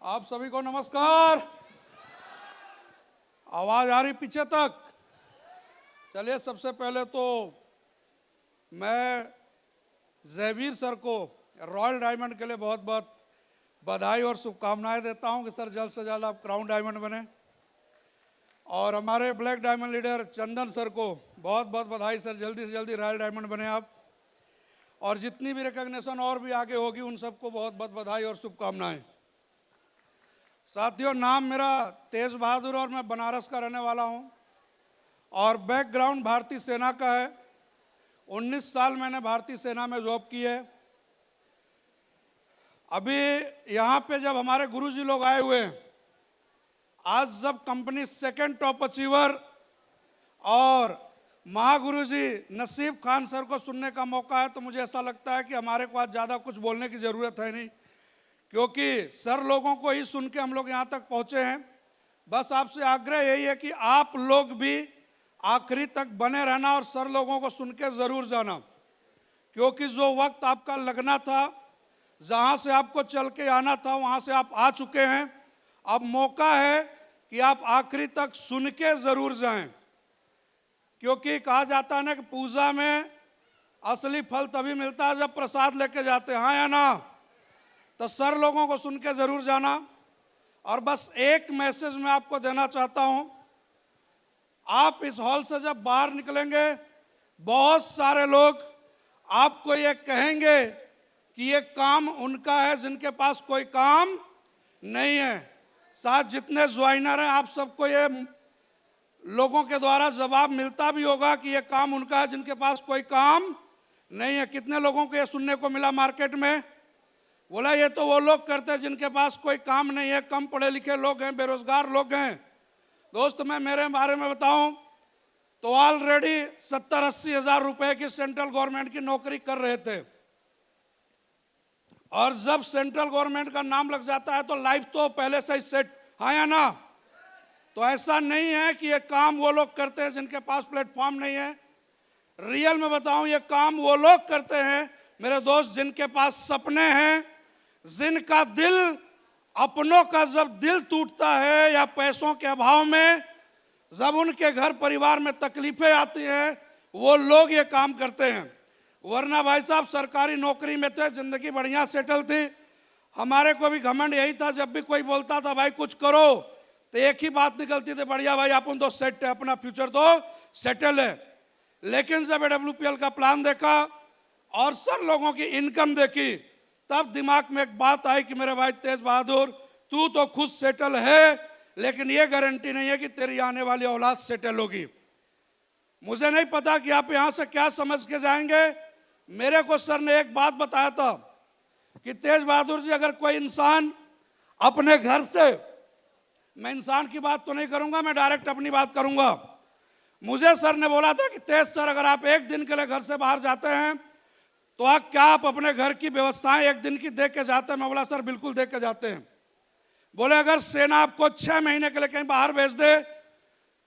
आप सभी को नमस्कार। आवाज आ रही पीछे तक? चलिए, सबसे पहले तो मैं जयवीर सर को रॉयल डायमंड के लिए बहुत बहुत बधाई और शुभकामनाएं देता हूं कि सर जल्द से जल्द आप क्राउन डायमंड बने। और हमारे ब्लैक डायमंड लीडर चंदन सर को बहुत बहुत बधाई सर, जल्दी से जल्दी रॉयल डायमंड बने आप। और जितनी भी रिकॉग्निशन और भी आगे होगी उन सबको बहुत बहुत बधाई और शुभकामनाएं। साथियों, नाम मेरा तेज बहादुर और मैं बनारस का रहने वाला हूं और बैकग्राउंड भारतीय सेना का है। 19 साल मैंने भारतीय सेना में जॉब की है। अभी यहाँ पे जब हमारे गुरुजी लोग आए हुए हैं, आज जब कंपनी सेकंड टॉप अचीवर और महागुरुजी नसीब खान सर को सुनने का मौका है, तो मुझे ऐसा लगता है कि हमारे को आज ज़्यादा कुछ बोलने की ज़रूरत है नहीं, क्योंकि सर लोगों को ही सुन के हम लोग यहाँ तक पहुँचे हैं। बस आपसे आग्रह यही है कि आप लोग भी आखिरी तक बने रहना और सर लोगों को सुन के ज़रूर जाना, क्योंकि जो वक्त आपका लगना था, जहाँ से आपको चल के आना था, वहाँ से आप आ चुके हैं। अब मौका है कि आप आखिरी तक सुन के ज़रूर जाएं, क्योंकि कहा जाता है ना कि पूजा में असली फल तभी मिलता है जब प्रसाद लेके जाते हैं, हाँ या ना? तो सर लोगों को सुन के ज़रूर जाना। और बस एक मैसेज मैं आपको देना चाहता हूँ, आप इस हॉल से जब बाहर निकलेंगे, बहुत सारे लोग आपको ये कहेंगे कि ये काम उनका है जिनके पास कोई काम नहीं है। साथ जितने ज्वाइनर हैं, आप सबको ये लोगों के द्वारा जवाब मिलता भी होगा कि ये काम उनका है जिनके पास कोई काम नहीं है। कितने लोगों को ये सुनने को मिला मार्केट में? बोला ये तो वो लोग करते हैं जिनके पास कोई काम नहीं है, कम पढ़े लिखे लोग हैं, बेरोजगार लोग हैं। दोस्त, मैं मेरे बारे में बताऊं तो ऑलरेडी 70-80 हज़ार रुपए की सेंट्रल गवर्नमेंट की नौकरी कर रहे थे, और जब सेंट्रल गवर्नमेंट का नाम लग जाता है तो लाइफ तो पहले से ही सेट, हाँ या ना? तो ऐसा नहीं है कि ये काम वो लोग करते हैं जिनके पास प्लेटफॉर्म नहीं है। रियल में बताऊं, ये काम वो लोग करते हैं मेरे दोस्त जिनके पास सपने हैं, जिनका दिल, अपनों का जब दिल टूटता है या पैसों के अभाव में जब उनके घर परिवार में तकलीफें आती हैं, वो लोग ये काम करते हैं। वरना भाई साहब सरकारी नौकरी में थे, जिंदगी बढ़िया सेटल थी। हमारे को भी घमंड यही था, जब भी कोई बोलता था भाई कुछ करो तो एक ही बात निकलती थी, बढ़िया भाई अपन तो सेट है, अपना फ्यूचर तो सेटल है। लेकिन जब AWPL का प्लान देखा और सर लोगों की इनकम देखी, तब दिमाग में एक बात आई कि मेरे भाई तेज बहादुर, तू तो खुद सेटल है, लेकिन ये गारंटी नहीं है कि तेरी आने वाली औलाद सेटल होगी। मुझे नहीं पता कि आप यहाँ से क्या समझ के जाएंगे। मेरे को सर ने एक बात बताया था कि तेज बहादुर जी, अगर कोई इंसान अपने घर से, मैं इंसान की बात तो नहीं करूंगा, मैं डायरेक्ट अपनी बात करूंगा। मुझे सर ने बोला था कि तेज सर, अगर आप एक दिन के लिए घर से बाहर जाते हैं तो क्या आप अपने घर की व्यवस्थाएं एक दिन की देख के जाते हैं? मैं बोला सर बिल्कुल देख के जाते हैं। बोले अगर सेना आपको 6 महीने के लिए कहीं बाहर भेज दे,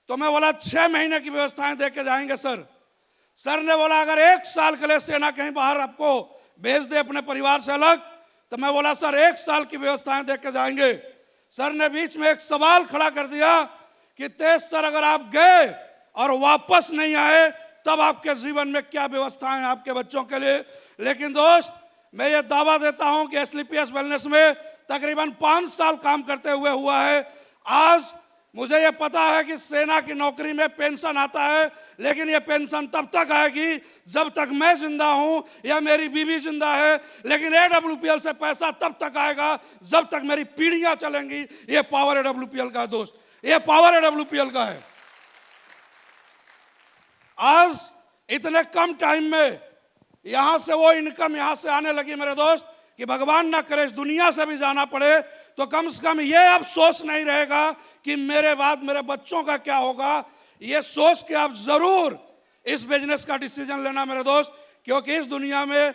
तो मैं बोला 6 महीने की व्यवस्थाएं देख के जाएंगे सर। सर ने बोला अगर 1 साल के लिए सेना कहीं बाहर आपको भेज दे अपने परिवार से अलग, तो मैं बोला सर 1 साल की व्यवस्थाएं देख के जाएंगे। सर ने बीच में एक सवाल खड़ा कर दिया कि तेज सर, अगर आप गए और वापस नहीं आए तब आपके जीवन में क्या व्यवस्थाएं हैं आपके बच्चों के लिए? लेकिन दोस्त, मैं ये दावा देता हूं कि SLPS वेलनेस में तकरीबन 5 साल काम करते हुए हुआ है। आज मुझे ये पता है कि सेना की नौकरी में पेंशन आता है, लेकिन ये पेंशन तब तक आएगी जब तक मैं जिंदा हूं या मेरी बीवी जिंदा है। लेकिन AWPL से पैसा तब तक आएगा जब तक मेरी पीढ़ियां चलेंगी। ये पावर AWPL का है दोस्त, ये पावर AWPL का है। आज इतने कम टाइम में यहां से वो इनकम यहां से आने लगी मेरे दोस्त कि भगवान ना करे इस दुनिया से भी जाना पड़े तो कम से कम ये अफसोस नहीं रहेगा कि मेरे बाद मेरे बच्चों का क्या होगा। ये सोच के आप जरूर इस बिजनेस का डिसीजन लेना मेरे दोस्त, क्योंकि इस दुनिया में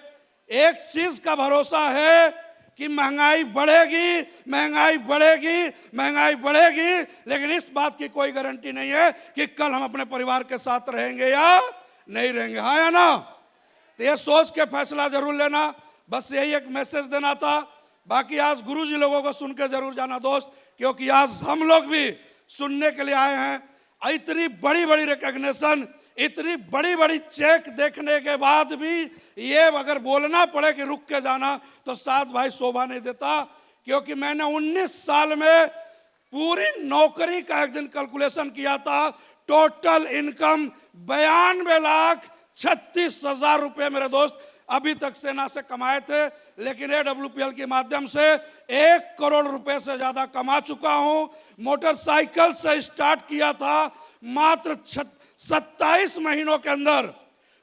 एक चीज का भरोसा है कि महंगाई बढ़ेगी, महंगाई बढ़ेगी, महंगाई बढ़ेगी, लेकिन इस बात की कोई गारंटी नहीं है कि कल हम अपने परिवार के साथ रहेंगे या नहीं रहेंगे, हाँ या ना? तो ये सोच के फैसला जरूर लेना। बस यही एक मैसेज देना था। बाकी आज गुरुजी लोगों को सुन के जरूर जाना दोस्त, क्योंकि आज हम लोग भी सुनने के लिए आए हैं। इतनी बड़ी बड़ी रिकॉग्निशन, इतनी बड़ी बड़ी चेक देखने के बाद भी ये अगर बोलना पड़े कि रुक के जाना, तो साथ भाई शोभा नहीं देता। क्योंकि मैंने 19 साल में पूरी नौकरी का एक दिन कैलकुलेशन किया था। टोटल इनकम 92,36,000 रुपए मेरे दोस्त अभी तक सेना से कमाए थे, लेकिन AWPL के माध्यम से 1 करोड़ रुपए से ज्यादा कमा चुका हूं। मोटरसाइकिल से स्टार्ट किया था, मात्र 27 महीनों के अंदर,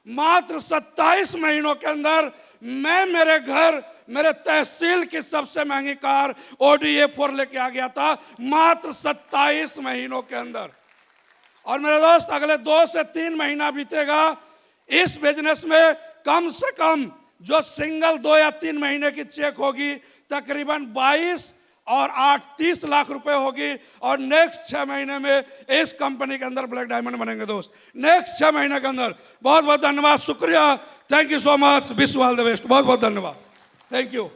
मात्र 27 महीनों के अंदर मैं मेरे घर, मेरे तहसील की सबसे महंगी कार Audi A4 लेके आ गया था, मात्र 27 महीनों के अंदर। और मेरे दोस्त अगले 2 से 3 महीना बीतेगा, इस बिजनेस में कम से कम जो सिंगल 2 या 3 महीने की चेक होगी तकरीबन 22 और 8 30 लाख रुपए होगी। और नेक्स्ट 6 महीने में इस कंपनी के अंदर ब्लैक डायमंड बनेंगे दोस्त, नेक्स्ट 6 महीने के अंदर। बहुत बहुत धन्यवाद, शुक्रिया, thank you so much, wish you all the best, बहुत बहुत धन्यवाद, थैंक यू।